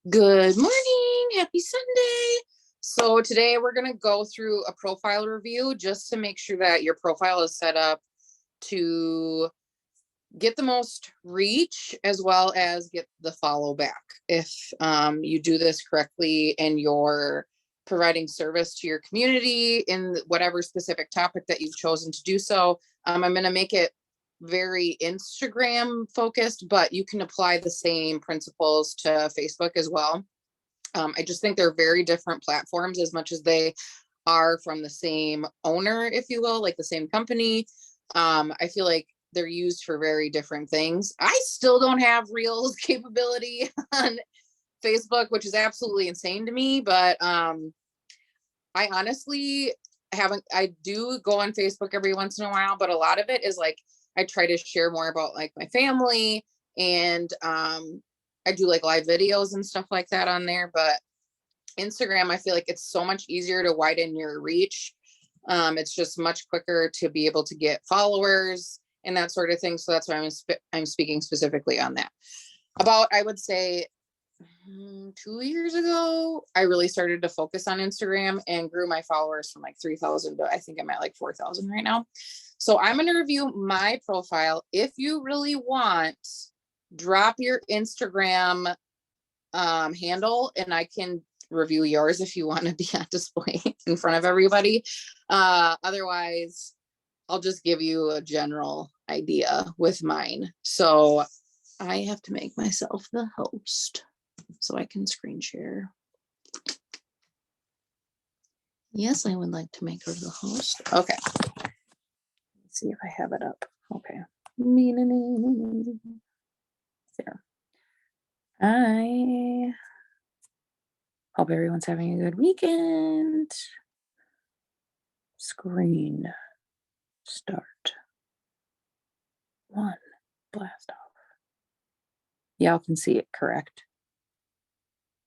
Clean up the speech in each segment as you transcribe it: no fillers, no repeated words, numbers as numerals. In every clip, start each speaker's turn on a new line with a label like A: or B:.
A: Good morning. Happy Sunday. So today we're going to go through a profile review just to make sure that your profile is set up to get the most reach as well as get the follow back. If you do this correctly and you're providing service to your community in whatever specific topic that you've chosen to do so, I'm going to make it very Instagram focused, but you can apply the same principles to Facebook as well. I just think they're very different platforms as much as they are from the same owner, if you will, like the same company. I feel like they're used for very different things. I still don't have Reels capability on Facebook, which is absolutely insane to me, but I honestly I do go on Facebook every once in a while, but a lot of it is like I try to share more about like my family and I do like live videos and stuff like that on there. But Instagram, I feel like it's so much easier to widen your reach. It's just much quicker to be able to get followers and that sort of thing. So that's why I'm speaking specifically on that. About, I would say 2 years ago, I really started to focus on Instagram and grew my followers from like 3,000 to I think I'm at like 4,000 right now. So I'm going to review my profile. If you really want, drop your Instagram handle and I can review yours if you want to be on display in front of everybody. Otherwise, I'll just give you a general idea with mine. So I have to make myself the host so I can screen share. Yes, I would like to make her the host. Okay. Let's see if I have it up. Okay. There. I hope everyone's having a good weekend. Screen start. One. Blast off. Y'all can see it, correct?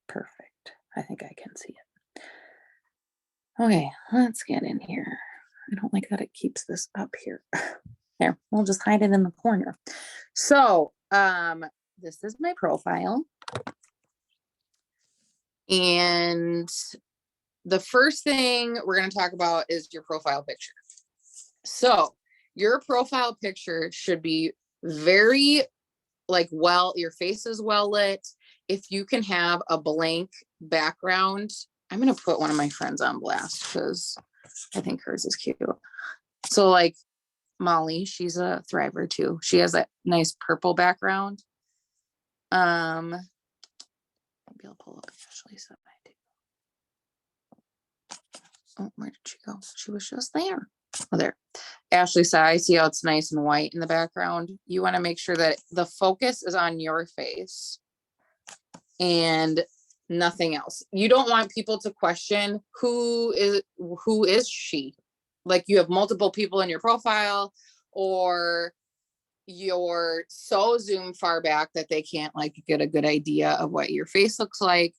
A: Perfect. I think I can see it. Okay, let's get in here. I don't like that it keeps this up here. There, we'll just hide it in the corner. So, this is my profile. And the first thing we're going to talk about is your profile picture. So, your profile picture should be very your face is well lit. If you can have a blank background, I'm going to put one of my friends on blast because I think hers is cute. So like Molly, she's a thriver too. She has that nice purple background. Maybe I'll pull up Ashley said I do. Oh, where did she go? She was just there. Oh, there. Ashley said, I see how it's nice and white in the background. You want to make sure that the focus is on your face and nothing else. You don't want people to question who is she? Like you have multiple people in your profile, or you're so zoomed far back that they can't like get a good idea of what your face looks like.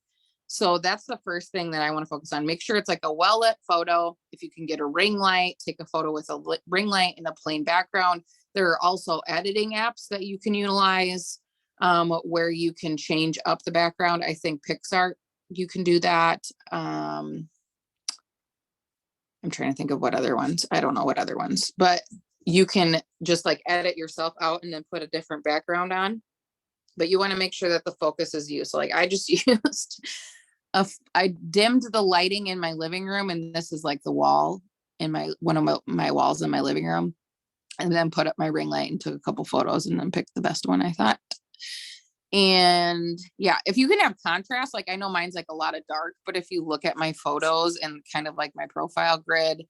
A: So that's the first thing that I want to focus on. Make sure it's like a well-lit photo. If you can get a ring light, take a photo with a ring light and a plain background. There are also editing apps that you can utilize where you can change up the background. I think PicsArt, you can do that. I'm trying to think of what other ones. I don't know what other ones, but you can just like edit yourself out and then put a different background on. But you want to make sure that the focus is you. So like I just used I dimmed the lighting in my living room, and this is like the wall in one of my walls in my living room, and then put up my ring light and took a couple photos and then picked the best one I thought. And yeah, if you can have contrast, like I know mine's like a lot of dark, but if you look at my photos and kind of like my profile grid,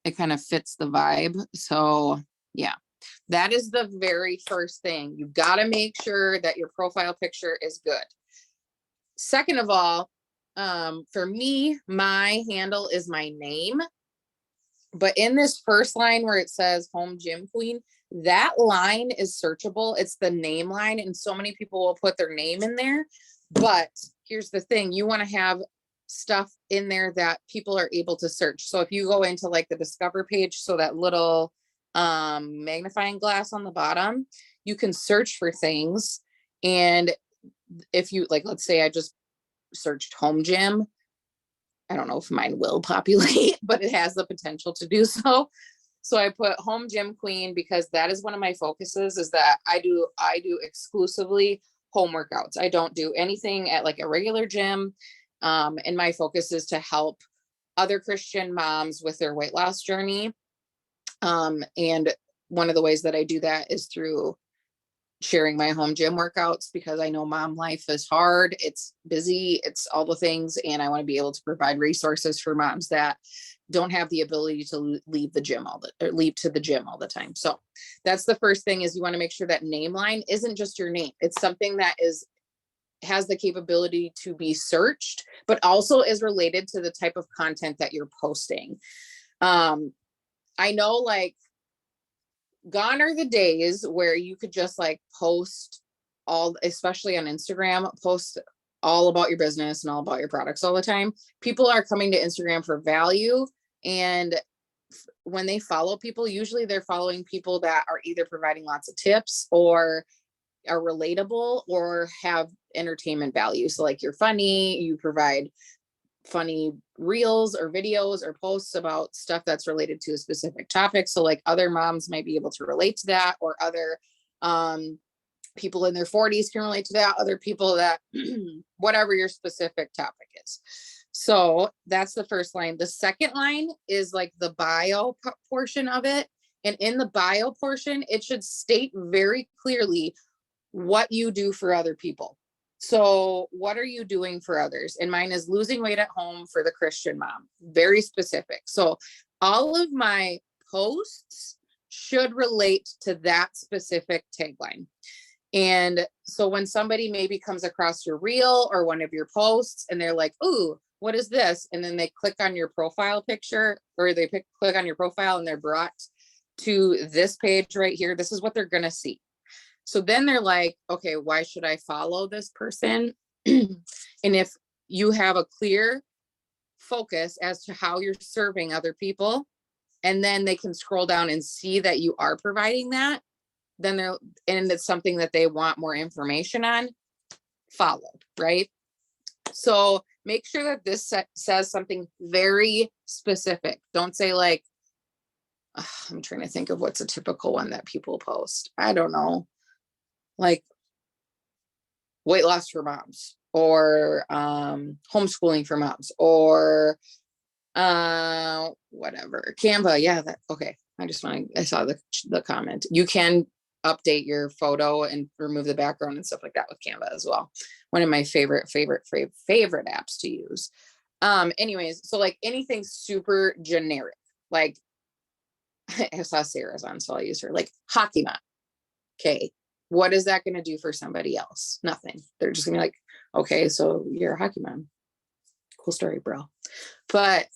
A: it kind of fits the vibe. So yeah, that is the very first thing. You've got to make sure that your profile picture is good. Second of all, for me, my handle is my name. But in this first line where it says Home Gym Queen, that line is searchable. It's the name line. And so many people will put their name in there. But here's the thing. You want to have stuff in there that people are able to search. So if you go into like the Discover page, so that little magnifying glass on the bottom, you can search for things. And if you like, let's say I just searched home gym. I don't know if mine will populate, but it has the potential to do so. So I put home gym queen because that is one of my focuses, is that I do exclusively home workouts. I don't do anything at like a regular gym. And my focus is to help other Christian moms with their weight loss journey. And one of the ways that I do that is through sharing my home gym workouts, because I know mom life is hard. It's busy. It's all the things. And I want to be able to provide resources for moms that don't have the ability to leave the gym leave to the gym all the time. So that's the first thing, is you want to make sure that name line isn't just your name. It's something that has the capability to be searched, but also is related to the type of content that you're posting. I know, like, gone are the days where you could just like post all, especially on Instagram, post all about your business and all about your products all the time. People are coming to Instagram for value. And when they follow people, usually they're following people that are either providing lots of tips or are relatable or have entertainment value. So like, you're funny, you provide funny reels or videos or posts about stuff that's related to a specific topic. So like, other moms might be able to relate to that, or other people in their 40s can relate to that, other people that whatever your specific topic is. So that's the first line. The second line is like the bio portion of it. And in the bio portion, it should state very clearly what you do for other people. So what are you doing for others? And mine is losing weight at home for the Christian mom. Very specific. So all of my posts should relate to that specific tagline. And so when somebody maybe comes across your reel or one of your posts and they're like, "Ooh, what is this?" And then they click on your profile picture, or they click on your profile and they're brought to this page right here. This is what they're going to see. So then they're like, okay, why should I follow this person? And if you have a clear focus as to how you're serving other people, and then they can scroll down and see that you are providing that, then and it's something that they want more information on, follow, right? So make sure that this says something very specific. Don't say like, I'm trying to think of what's a typical one that people post. I don't know. Like weight loss for moms, or homeschooling for moms, or whatever. Canva. Yeah. Okay. I saw the comment. You can update your photo and remove the background and stuff like that with Canva as well. One of my favorite apps to use. Anyways, so like anything super generic, like I saw Sarah's on, so I'll use her, like hockey mom. Okay. What is that going to do for somebody else? Nothing. They're just gonna be like, okay, so you're a hockey mom. Cool story, bro. But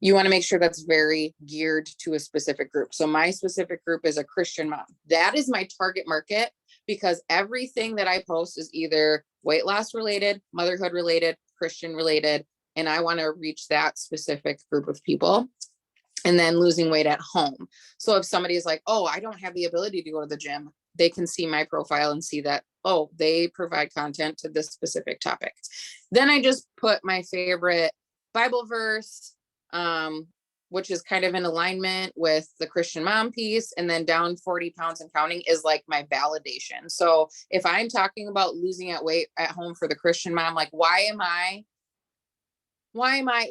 A: you want to make sure that's very geared to a specific group. So my specific group is a Christian mom. That is my target market, because everything that I post is either weight loss related, motherhood related, Christian related, and I want to reach that specific group of people. And then losing weight at home. So if somebody is like, oh, I don't have the ability to go to the gym, they can see my profile and see that, oh, they provide content to this specific topic. Then I just put my favorite Bible verse, which is kind of in alignment with the Christian mom piece. And then down 40 pounds and counting is like my validation. So if I'm talking about losing weight at home for the Christian mom, like, why am I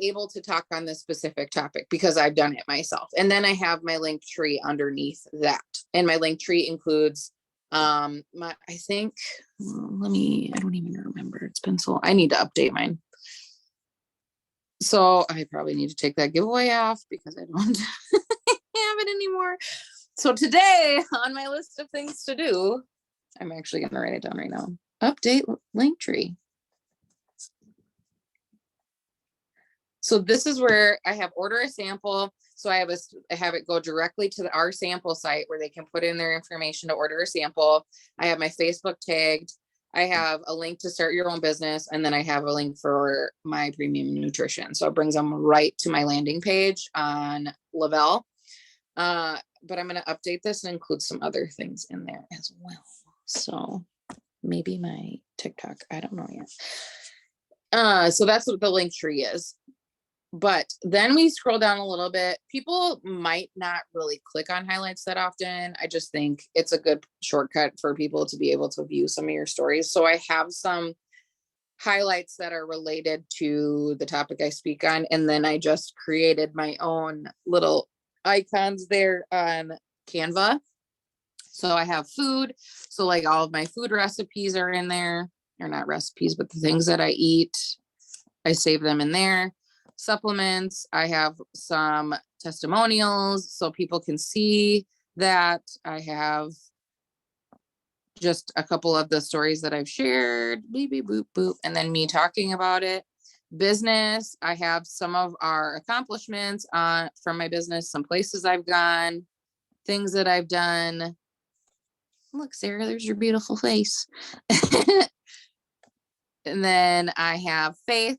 A: able to talk on this specific topic? Because I've done it myself. And then I have my link tree underneath that. And my link tree includes, I don't even remember. It's been so, I need to update mine. So I probably need to take that giveaway off because I don't have it anymore. So today on my list of things to do, I'm actually going to write it down right now. Update link tree. So this is where I have order a sample. So I have it go directly to our sample site where they can put in their information to order a sample. I have my Facebook tagged. I have a link to start your own business. And then I have a link for my premium nutrition. So it brings them right to my landing page on Le-Vel. But I'm going to update this and include some other things in there as well. So maybe my TikTok. I don't know yet. So that's what the link tree is. But then we scroll down a little bit. People might not really click on highlights that often. I just think it's a good shortcut for people to be able to view some of your stories. So I have some highlights that are related to the topic I speak on. And then I just created my own little icons there on Canva. So I have food. So like all of my food recipes are in there. Or not recipes, but the things that I eat, I save them in there. Supplements, I have some testimonials so people can see that. I have just a couple of the stories that I've shared, beep, beep, boop, boop, and then me talking about it. Business, I have some of our accomplishments from my business, some places I've gone, things that I've done. Look, Sarah, there's your beautiful face. And then I have faith.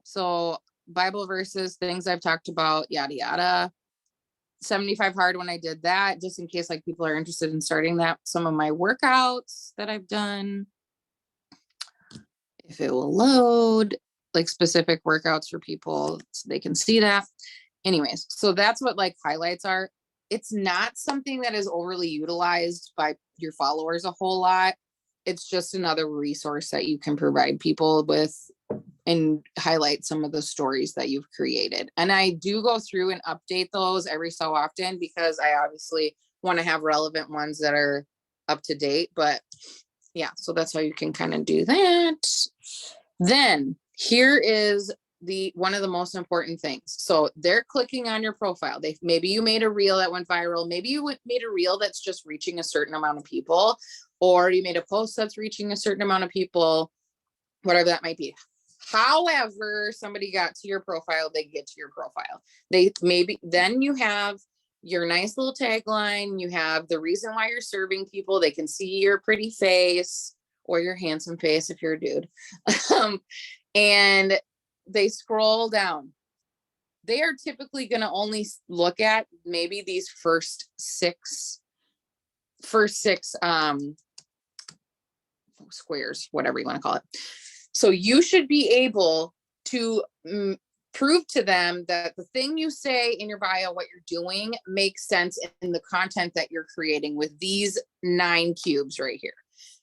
A: So Bible verses, things I've talked about, yada, yada. 75 hard when I did that, just in case like people are interested in starting that. Some of my workouts that I've done. If it will load, like specific workouts for people so they can see that. Anyways, so that's what like highlights are. It's not something that is overly utilized by your followers a whole lot. It's just another resource that you can provide people with and highlight some of the stories that you've created. And I do go through and update those every so often because I obviously want to have relevant ones that are up to date. But yeah, so that's how you can kind of do that. Then here is one of the most important things. So they're clicking on your profile. Maybe you made a reel that went viral. Maybe you made a reel that's just reaching a certain amount of people, or you made a post that's reaching a certain amount of people, whatever that might be. However, somebody got to your profile, they get to your profile. Then you have your nice little tagline. You have the reason why you're serving people. They can see your pretty face or your handsome face if you're a dude. And they scroll down. They are typically going to only look at maybe these first six squares, whatever you want to call it. So you should be able to prove to them that the thing you say in your bio, what you're doing, makes sense in the content that you're creating with these 9 cubes right here.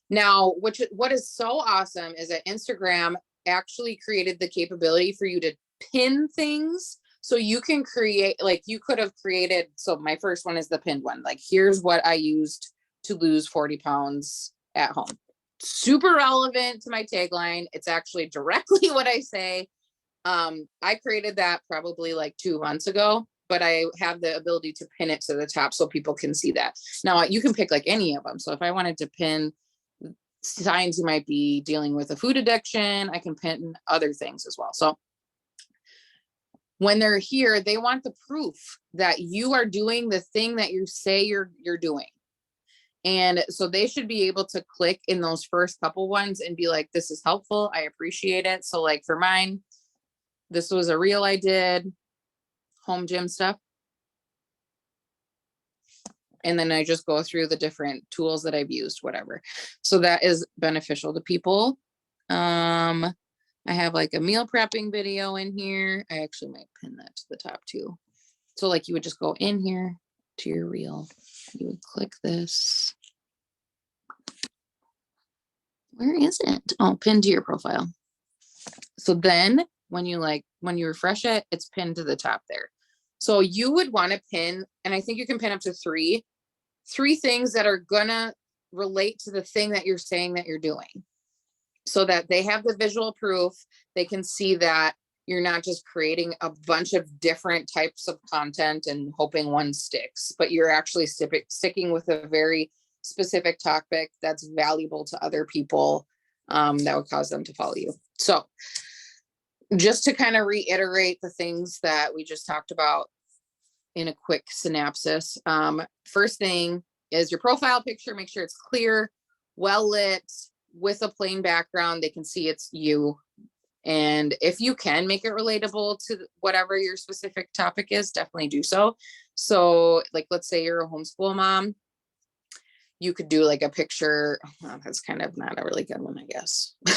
A: Now, what is so awesome is that Instagram actually created the capability for you to pin things. So you can create, like you could have created, so my first one is the pinned one. Like, here's what I used to lose 40 pounds at home. Super relevant to my tagline. It's actually directly what I say. I created that probably like 2 months ago, but I have the ability to pin it to the top so people can see that. Now you can pick like any of them. So if I wanted to pin signs you might be dealing with a food addiction, I can pin other things as well. So when they're here, they want the proof that you are doing the thing that you say you're doing. And so they should be able to click in those first couple ones and be like, this is helpful. I appreciate it. So like for mine, this was a reel I did, home gym stuff. And then I just go through the different tools that I've used, whatever. So that is beneficial to people. I have like a meal prepping video in here. I actually might pin that to the top too. So like you would just go in here to your reel. You would click this. Where is it? Oh, pinned to your profile. So then when you refresh it, it's pinned to the top there. So you would want to pin, and I think you can pin up to three things that are gonna relate to the thing that you're saying that you're doing, so that they have the visual proof. They can see that you're not just creating a bunch of different types of content and hoping one sticks, but you're actually sticking with a very specific topic that's valuable to other people, that would cause them to follow you. So just to kind of reiterate the things that we just talked about in a quick synopsis. First thing is your profile picture. Make sure it's clear, well lit, with a plain background. They can see it's you. And if you can make it relatable to whatever your specific topic is, definitely do so. So like, let's say you're a homeschool mom. you could do like a picture. Oh, that's kind of not a really good one, I guess. A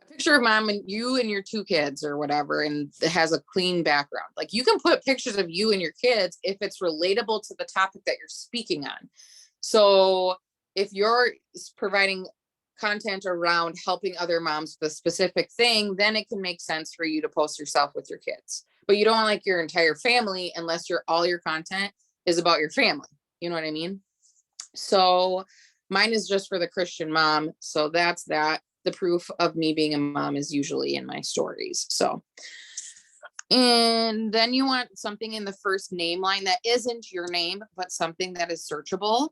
A: picture of mom and you and your two kids or whatever, and it has a clean background. Like you can put pictures of you and your kids if it's relatable to the topic that you're speaking on. So if you're providing content around helping other moms with a specific thing, then it can make sense for you to post yourself with your kids. But you don't want like your entire family unless all your content is about your family. You know what I mean? So mine is just for the Christian mom. So that's that. The proof of me being a mom is usually in my stories. So, and then you want something in the first name line that isn't your name, but something that is searchable.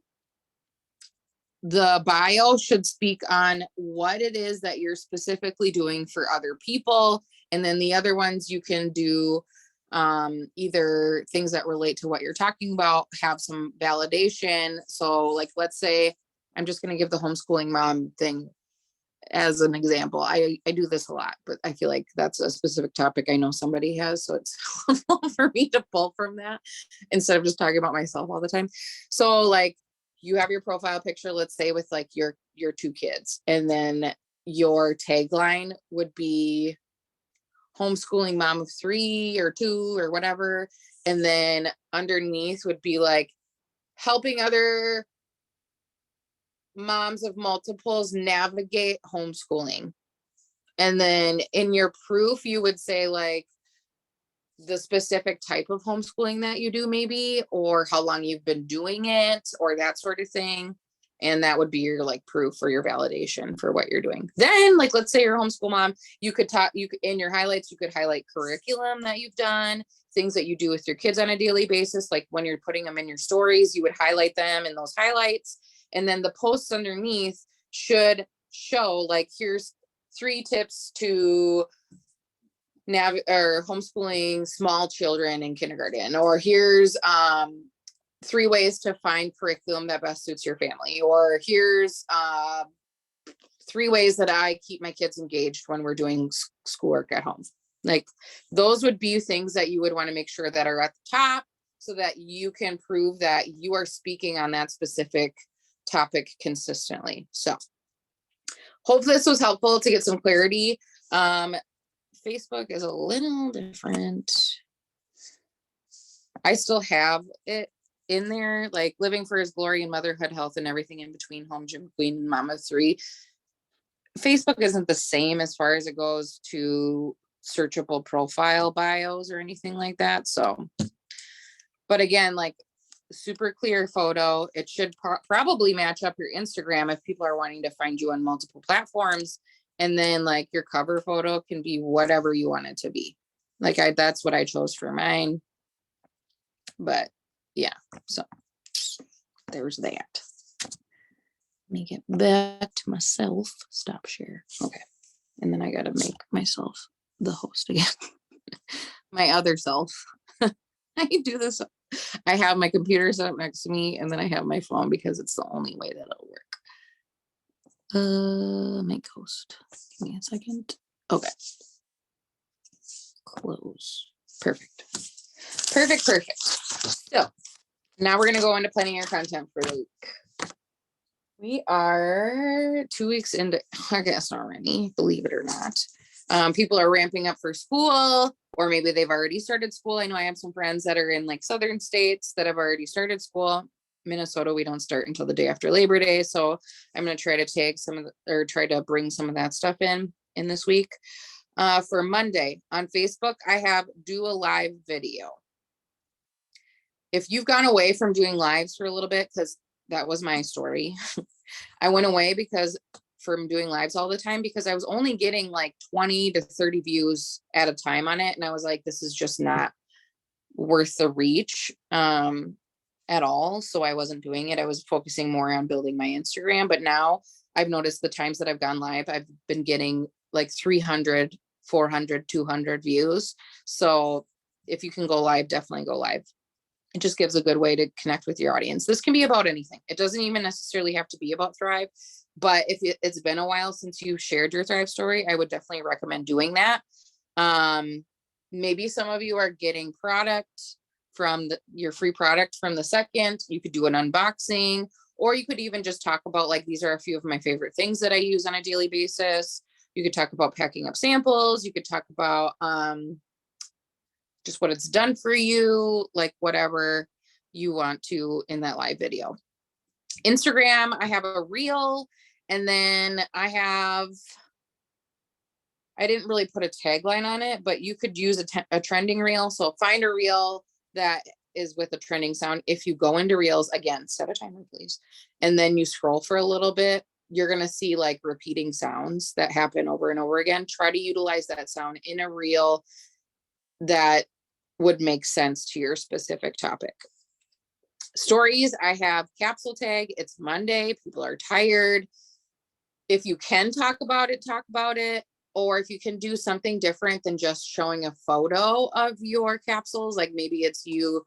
A: The bio should speak on what it is that you're specifically doing for other people. And then the other ones you can do either things that relate to what you're talking about, have some validation. So like, let's say, I'm just going to give the homeschooling mom thing as an example. I do this a lot, but I feel like that's a specific topic I know somebody has. So it's helpful for me to pull from that instead of just talking about myself all the time. So like, you have your profile picture, let's say with like your two kids, and then your tagline would be homeschooling mom of 3 or 2 or whatever. And then underneath would be like helping other moms of multiples navigate homeschooling. And then in your proof, you would say like the specific type of homeschooling that you do maybe, or how long you've been doing it, or that sort of thing. And that would be your like proof or your validation for what you're doing. Then like, let's say you're a homeschool mom, you could in your highlights, you could highlight curriculum that you've done, things that you do with your kids on a daily basis. Like when you're putting them in your stories, you would highlight them in those highlights. And then the posts underneath should show like, here's 3 tips to or homeschooling small children in kindergarten, or here's 3 ways to find curriculum that best suits your family, or here's 3 ways that I keep my kids engaged when we're doing schoolwork at home. Like those would be things that you would want to make sure that are at the top so that you can prove that you are speaking on that specific topic consistently. So hopefully this was helpful to get some clarity. Facebook is a little different. I still have it in there, like living for his glory and motherhood, health, and everything in between, home gym queen, mama 3. Facebook isn't the same as far as it goes to searchable profile bios or anything like that. So, but again, like super clear photo. It should probably match up your Instagram if people are wanting to find you on multiple platforms. And then like your cover photo can be whatever you want it to be. Like that's what I chose for mine. But yeah, so there's that. Let me get back to myself. Stop share. Okay. And then I got to make myself the host again. My other self. I do this. I have my computer set up next to me, and then I have my phone because it's the only way that it'll work. Make host. Give me a second. Okay. Close. Perfect. So now we're gonna go into planning your content for the week. We are 2 weeks into August already, believe it or not. People are ramping up for school, or maybe they've already started school. I know I have some friends that are in like southern states that have already started school. Minnesota, we don't start until the day after Labor Day. So I'm going to try to take try to bring some of that stuff in this week. For Monday on Facebook, I have do a live video. If you've gone away from doing lives for a little bit, because that was my story. I went away from doing lives all the time because I was only getting like 20 to 30 views at a time on it. And I was like, this is just not worth the reach at all. So I wasn't doing it. I was focusing more on building my Instagram. But now I've noticed the times that I've gone live, I've been getting like 300, 400, 200 views. So if you can go live, definitely go live. It just gives a good way to connect with your audience. This can be about anything. It doesn't even necessarily have to be about Thrive, but if it's been a while since you shared your Thrive story, I would definitely recommend doing that. Maybe some of you are getting product from your free product from the second. You could do an unboxing, or you could even just talk about like, these are a few of my favorite things that I use on a daily basis. You could talk about packing up samples. You could talk about just what it's done for you, like whatever you want to in that live video. Instagram, I have a reel, and then I didn't really put a tagline on it, but you could use a trending reel. So find a reel that is with a trending sound. If you go into reels, again, set a timer, please. And then you scroll for a little bit, you're going to see like repeating sounds that happen over and over again. Try to utilize that sound in a reel that would make sense to your specific topic. Stories, I have capsule tag. It's Monday. People are tired. If you can talk about it, talk about it. Or if you can do something different than just showing a photo of your capsules, like maybe it's you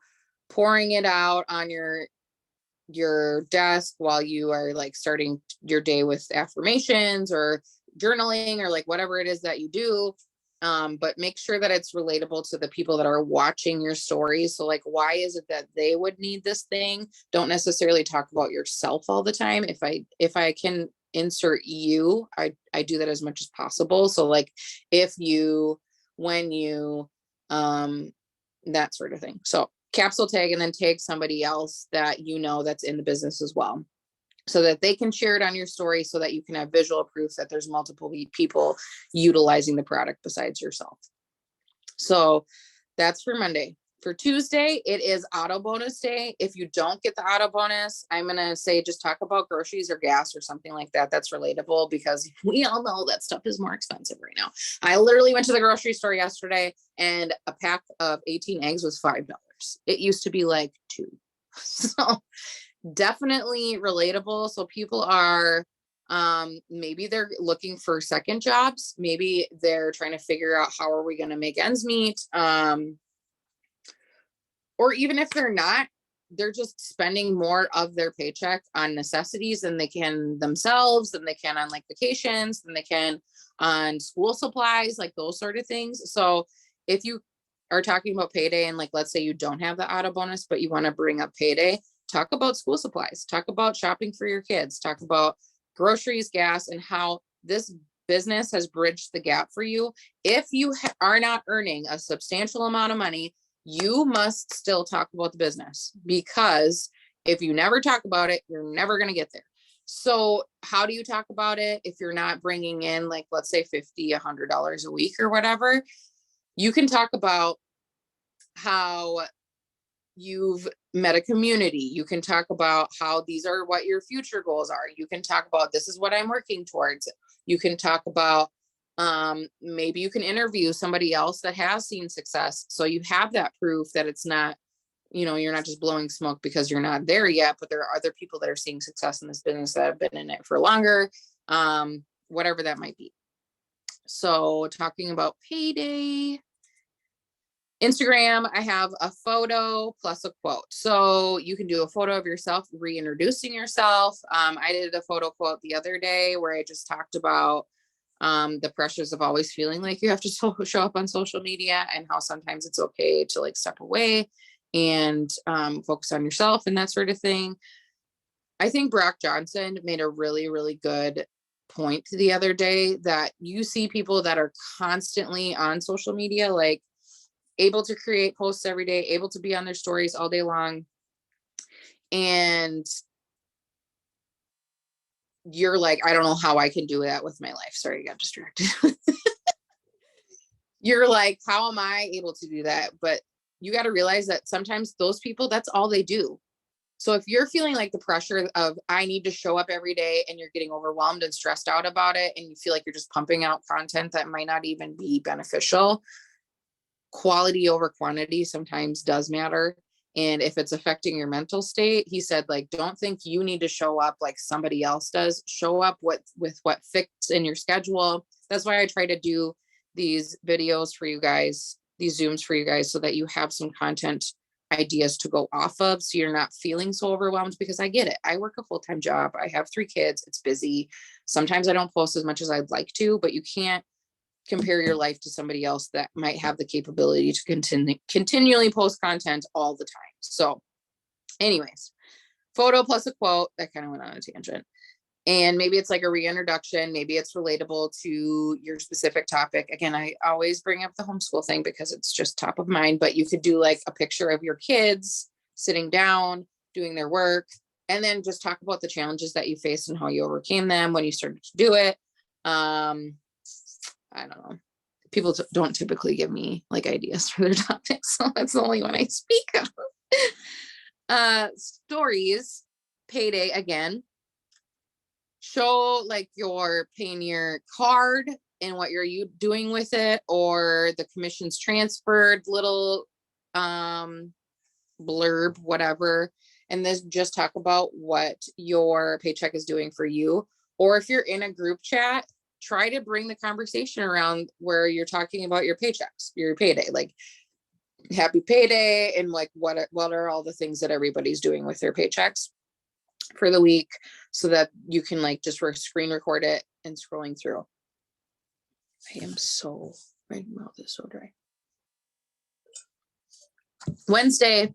A: pouring it out on your desk while you are like starting your day with affirmations or journaling or like whatever it is that you do. But make sure that it's relatable to the people that are watching your stories. So like, why is it that they would need this thing? Don't necessarily talk about yourself all the time. If I can insert you, I do that as much as possible. So like if you, when you, that sort of thing. So capsule tag, and then tag somebody else that you know that's in the business as well, so that they can share it on your story, so that you can have visual proof that there's multiple people utilizing the product besides yourself. So that's for Monday. For Tuesday, it is auto bonus day. If you don't get the auto bonus, I'm going to say just talk about groceries or gas or something like that. That's relatable, because we all know that stuff is more expensive right now. I literally went to the grocery store yesterday and a pack of 18 eggs was $5. It used to be like $2. So definitely relatable. So people are, maybe they're looking for second jobs. Maybe they're trying to figure out how are we going to make ends meet. Or even if they're not, they're just spending more of their paycheck on necessities than they can themselves, than they can on like vacations, than they can on school supplies, like those sort of things. So if you are talking about payday, and like, let's say you don't have the auto bonus, but you want to bring up payday, talk about school supplies, talk about shopping for your kids, talk about groceries, gas, and how this business has bridged the gap for you. If you are not earning a substantial amount of money, you must still talk about the business, because if you never talk about it, you're never going to get there. So how do you talk about it if you're not bringing in, like, let's say $50, $100 a week or whatever? You can talk about how you've met a community. You can talk about how these are what your future goals are. You can talk about this is what I'm working towards. You can talk about maybe you can interview somebody else that has seen success, so you have that proof that it's not, you're not just blowing smoke because you're not there yet, but there are other people that are seeing success in this business that have been in it for longer, whatever that might be. So talking about payday, Instagram, I have a photo plus a quote. So you can do a photo of yourself reintroducing yourself. I did a photo quote the other day where I just talked about the pressures of always feeling like you have to show up on social media, and how sometimes it's okay to like step away and focus on yourself and that sort of thing. I think Brock Johnson made a really, really good point the other day, that you see people that are constantly on social media, like able to create posts every day, able to be on their stories all day long. And you're like, I don't know how I can do that with my life. Sorry, I got distracted. You're like, how am I able to do that? But you got to realize that sometimes those people, that's all they do. So if you're feeling like the pressure of, I need to show up every day, and you're getting overwhelmed and stressed out about it, and you feel like you're just pumping out content that might not even be beneficial, quality over quantity sometimes does matter. And if it's affecting your mental state, he said, like, don't think you need to show up like somebody else does. Show up with what fits in your schedule. That's why I try to do these videos for you guys, these Zooms for you guys, so that you have some content ideas to go off of, so you're not feeling so overwhelmed. Because I get it. I work a full-time job. I have 3 kids. It's busy. Sometimes I don't post as much as I'd like to, but you can't compare your life to somebody else that might have the capability to continually post content all the time. So anyways, photo plus a quote. That kind of went on a tangent. And maybe it's like a reintroduction. Maybe it's relatable to your specific topic. Again, I always bring up the homeschool thing because it's just top of mind, but you could do like a picture of your kids sitting down, doing their work, and then just talk about the challenges that you faced and how you overcame them when you started to do it. I don't know. People don't typically give me like ideas for their topics, so that's the only one I speak of. Stories, payday again. Show like you're paying your card and what you're doing with it, or the commission's transferred, little blurb, whatever. And this just talk about what your paycheck is doing for you. Or if you're in a group chat, try to bring the conversation around where you're talking about your paychecks, your payday, like happy payday, and like what are all the things that everybody's doing with their paychecks for the week, so that you can like just screen record it and scrolling through. I am so, my mouth is so dry. Wednesday,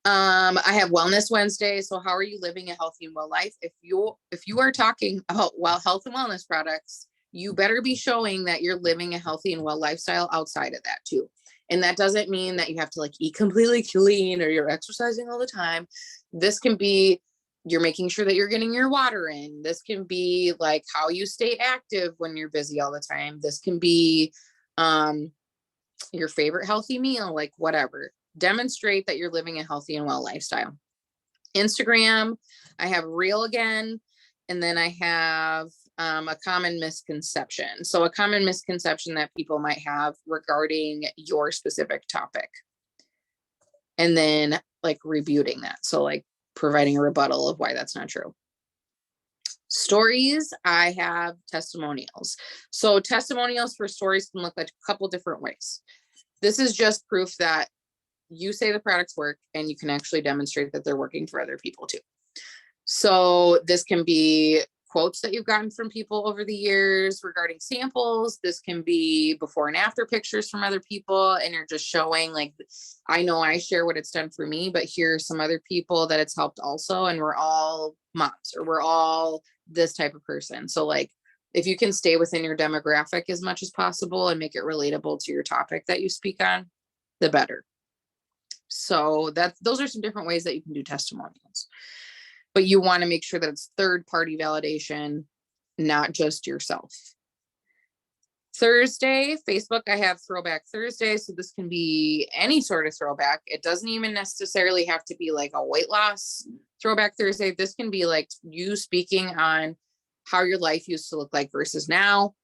A: I have Wellness Wednesday. So how are you living a healthy and well life? If you are talking about health and wellness products, you better be showing that you're living a healthy and well lifestyle outside of that too. And that doesn't mean that you have to like eat completely clean or you're exercising all the time. This can be, you're making sure that you're getting your water in. This can be like how you stay active when you're busy all the time. This can be your favorite healthy meal, like whatever. Demonstrate that you're living a healthy and well lifestyle. Instagram, I have reel again. And then I have a common misconception. So a common misconception that people might have regarding your specific topic. And then like rebuting that. So like providing a rebuttal of why that's not true. Stories, I have testimonials. So testimonials for stories can look like a couple different ways. This is just proof that you say the products work and you can actually demonstrate that they're working for other people too. So this can be quotes that you've gotten from people over the years regarding samples. This can be before and after pictures from other people, and you're just showing like, I know I share what it's done for me, but here are some other people that it's helped also, and we're all moms, or we're all this type of person. So like, if you can stay within your demographic as much as possible and make it relatable to your topic that you speak on, the better. So those are some different ways that you can do testimonials. But you want to make sure that it's third-party validation, not just yourself. Thursday, Facebook, I have Throwback Thursday. So this can be any sort of throwback. It doesn't even necessarily have to be like a weight loss Throwback Thursday. This can be like you speaking on how your life used to look like versus now.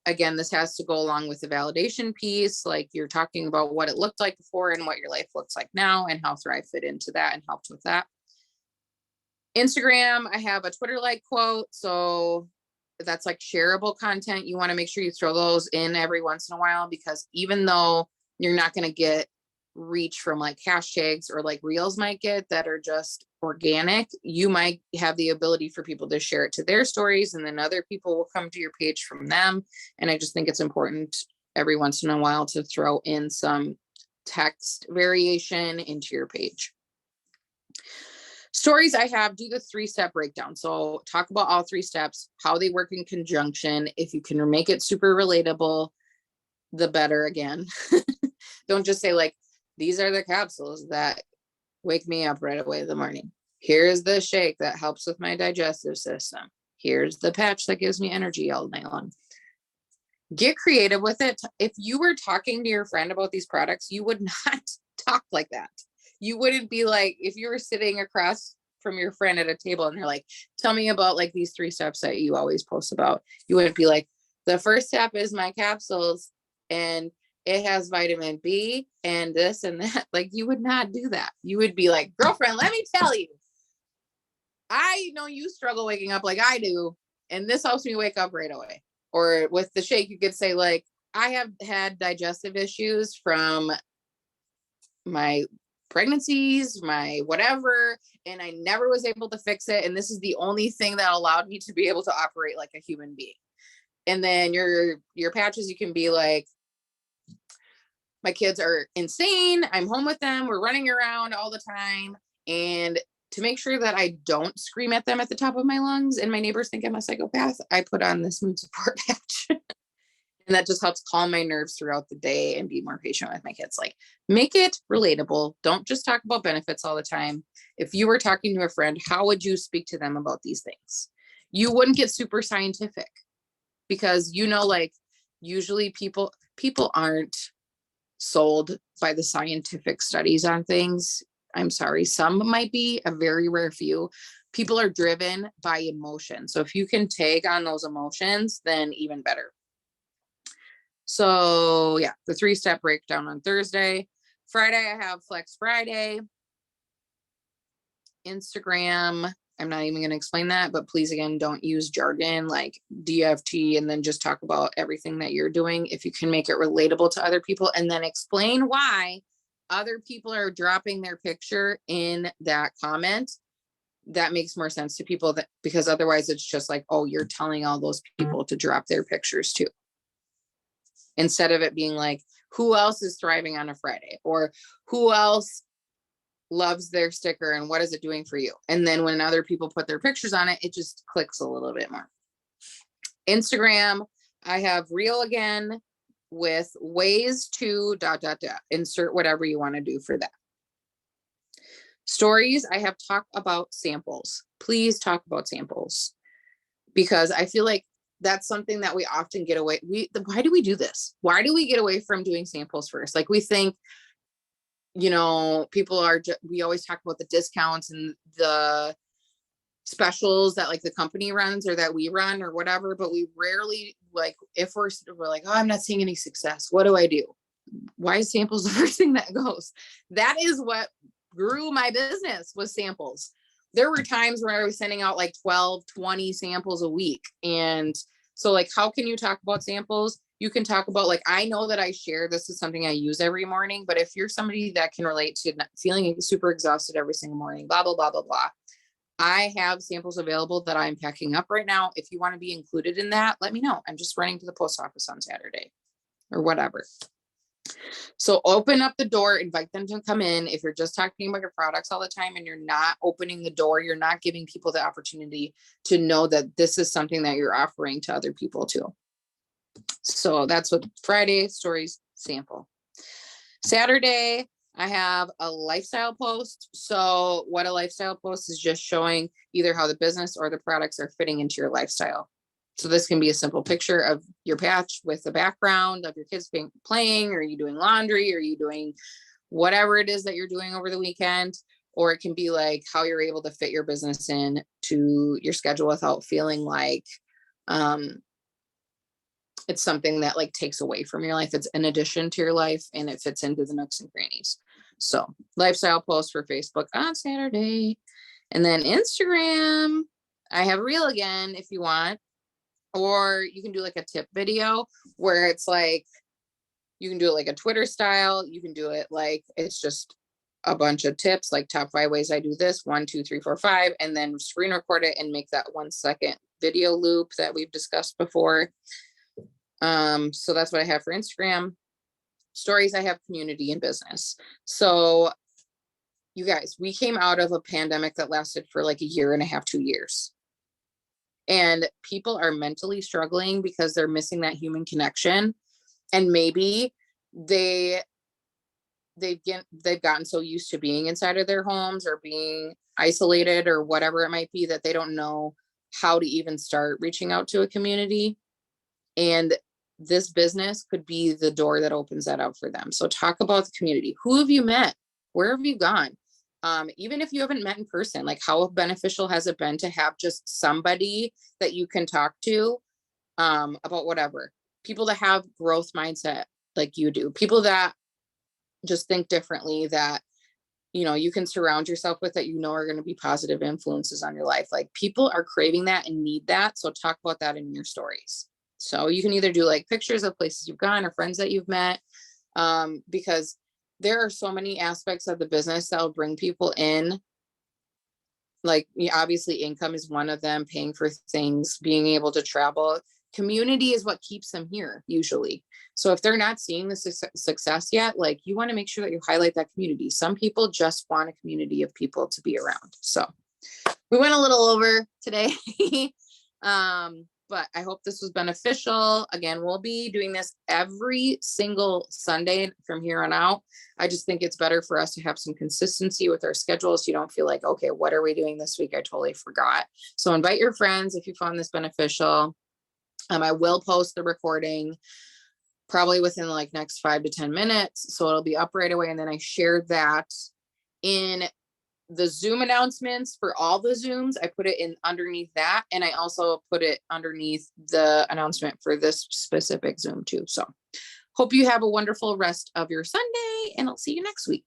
A: Again, this has to go along with the validation piece. Like you're talking about what it looked like before and what your life looks like now, and how Thrive fit into that and helped with that. Instagram, I have a Twitter like quote. So that's like shareable content. You want to make sure you throw those in every once in a while, because even though you're not going to get reach from like hashtags or like reels might get that are just organic, you might have the ability for people to share it to their stories, and then other people will come to your page from them. And I just think it's important every once in a while to throw in some text variation into your page. Stories, I have do the 3-step breakdown. So talk about all 3 steps, how they work in conjunction. If you can make it super relatable, the better. Again, don't just say like, these are the capsules that wake me up right away in the morning. Here's the shake that helps with my digestive system. Here's the patch that gives me energy all night long. Get creative with it. If you were talking to your friend about these products, you would not talk like that. You wouldn't be like, if you were sitting across from your friend at a table and they're like, tell me about like these 3 steps that you always post about. You wouldn't be like, the first step is my capsules and it has vitamin B and this and that. Like you would not do that. You would be like, girlfriend, let me tell you, I know you struggle waking up like I do, and this helps me wake up right away. Or with the shake, you could say like, I have had digestive issues from my pregnancies, my whatever, and I never was able to fix it. And this is the only thing that allowed me to be able to operate like a human being. And then your patches, you can be like, my kids are insane. I'm home with them. We're running around all the time. And to make sure that I don't scream at them at the top of my lungs and my neighbors think I'm a psychopath, I put on this mood support patch. And that just helps calm my nerves throughout the day and be more patient with my kids. Like, make it relatable. Don't just talk about benefits all the time. If you were talking to a friend, how would you speak to them about these things? You wouldn't get super scientific because, like, usually people aren't sold by the scientific studies on things. I'm sorry, some might be, a very rare few. People are driven by emotion. So if you can take on those emotions, then even better. So yeah, the 3-step breakdown on Thursday. Friday, I have Flex Friday. Instagram, I'm not even going to explain that, but please, again, don't use jargon like DFT and then just talk about everything that you're doing. If you can make it relatable to other people and then explain why other people are dropping their picture in that comment, that makes more sense to people, because otherwise it's just like, oh, you're telling all those people to drop their pictures too. Instead of it being like, who else is thriving on a Friday, or who else loves their sticker and what is it doing for you? And then when other people put their pictures on it, it just clicks a little bit more. Instagram, I have reel again with ways to ... insert whatever you want to do for that. Stories, I have talk about samples. Please talk about samples, because I feel like that's something that we often get away. Why do we do this? Why do we get away from doing samples first? Like, we think, people are, we always talk about the discounts and the specials that like the company runs or that we run or whatever, but we rarely, like, if we're like, oh, I'm not seeing any success, what do I do? Why is samples the first thing that goes? That is what grew my business, was samples. There were times where I was sending out like 12, 20 samples a week. And so, like, how can you talk about samples? You can talk about, like, I know that I share, this is something I use every morning, but if you're somebody that can relate to feeling super exhausted every single morning, blah, blah, blah, blah, blah, I have samples available that I'm packing up right now. If you want to be included in that, let me know. I'm just running to the post office on Saturday or whatever. So open up the door, invite them to come in. If you're just talking about your products all the time and you're not opening the door, you're not giving people the opportunity to know that this is something that you're offering to other people too. So that's what Friday, stories, sample. Saturday, I have a lifestyle post. So what a lifestyle post is, just showing either how the business or the products are fitting into your lifestyle. So this can be a simple picture of your patch with the background of your kids playing, or you doing laundry, or you doing whatever it is that you're doing over the weekend. Or it can be like how you're able to fit your business in to your schedule without feeling like it's something that like takes away from your life. It's an addition to your life and it fits into the nooks and crannies. So lifestyle post for Facebook on Saturday. And then Instagram, I have reel again if you want. Or you can do like a tip video where it's like, you can do it like a Twitter style. You can do it like, it's just a bunch of tips, like top 5 ways I do this, 1, 2, 3, 4, 5, and then screen record it and make that 1-second video loop that we've discussed before. So that's what I have for Instagram. Stories, I have community and business. So you guys, we came out of a pandemic that lasted for like 1.5 years, 2 years. And people are mentally struggling because they're missing that human connection. And maybe they've gotten so used to being inside of their homes or being isolated or whatever it might be, that they don't know how to even start reaching out to a community. And this business could be the door that opens that up for them. So talk about the community. Who have you met? Where have you gone? Even if you haven't met in person, like, how beneficial has it been to have just somebody that you can talk to about whatever? People that have growth mindset like you do, people that just think differently, that you can surround yourself with, that are going to be positive influences on your life. Like, people are craving that and need that. So talk about that in your stories. So you can either do like pictures of places you've gone or friends that you've met, because there are so many aspects of the business that will bring people in. Like, obviously income is one of them, paying for things, being able to travel. community is what keeps them here usually. So if they're not seeing the success yet, like you want to make sure that you highlight that community. Some people just want a community of people to be around. So we went a little over today. But I hope this was beneficial. Again, we'll be doing this every single Sunday from here on out. I just think it's better for us to have some consistency with our schedules. So you don't feel like, okay, what are we doing this week? I totally forgot. So invite your friends if you found this beneficial. I will post the recording probably within like next 5 to 10 minutes. So it'll be up right away. And then I shared that in the Zoom announcements for all the Zooms. I put it in underneath that. And I also put it underneath the announcement for this specific Zoom too. So hope you have a wonderful rest of your Sunday, and I'll see you next week.